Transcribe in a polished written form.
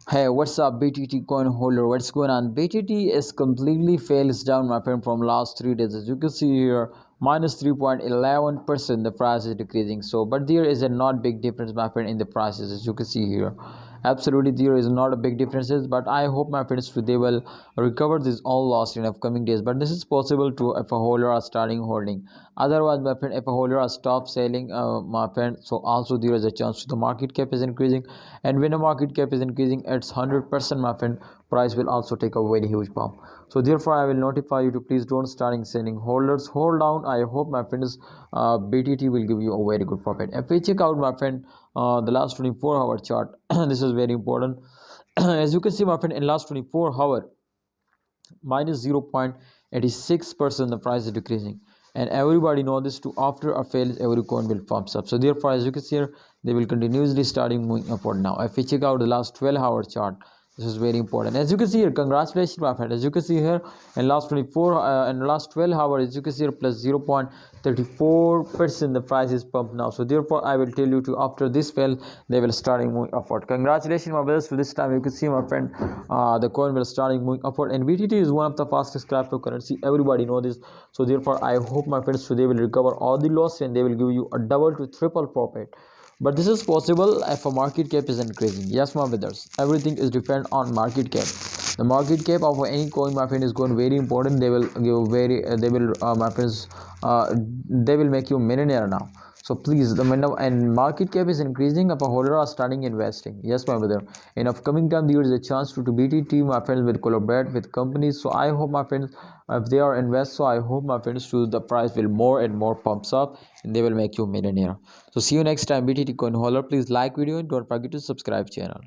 Hey, what's up, BTT coin holder? What's going on? BTT is completely fails down, my friend, from last 3 days. As you can see here, minus 3.11%. The price is decreasing. So, but there is a not big difference, my friend, in the prices, as you can see here. Absolutely, there is not a big differences. But I hope, my friends, they will recover this all lost in upcoming days. But this is possible to if a holder are starting holding. Otherwise, my friend, if a holder are stop selling, my friend, so also there is a chance to the market cap is increasing, and when a market cap is increasing it's 100%, my friend, price will also take a very huge pump. So therefore I will notify you to please don't starting selling. Holders, hold down. I hope, my friends, BTT will give you a very good profit. If we check out, my friend, the last 24-hour chart, this is very important. As you can see, my friend, in last 24 hour, minus 0.86% the price is decreasing, and everybody know this too. After a fail, every coin will pumps up. So therefore, as you can see here, they will continuously starting moving upward. Now if we check out the last 12-hour chart, this is very important. As you can see here, congratulations, my friend. As you can see here, in last 24 and last 12 hours, as you can see here, plus 0.34% the price is pumped now. So therefore I will tell you to, after this fail, they will starting moving upward. Congratulations, my brothers. So this time you can see, my friend, the coin will starting moving upward, and BTT is one of the fastest cryptocurrency. Everybody know this. So therefore I hope, my friends, so they will recover all the loss and they will give you a double to triple profit. But this is possible if a market cap is increasing. Yes, my brothers, everything is depend on market cap. The market cap of any coin, my friend, is going very important. They will give very they will my friends, they will make you millionaire now. So please, the window and market cap is increasing if a holder are starting investing. Yes, my brother, in upcoming time there is a chance to BTT, my friends, will collaborate with companies. So I hope, my friends, if they are invest, so I hope, my friends, to the price will more and more pumps up and they will make you millionaire. So see you next time, BTT coin holder. Please like video and don't forget to subscribe channel.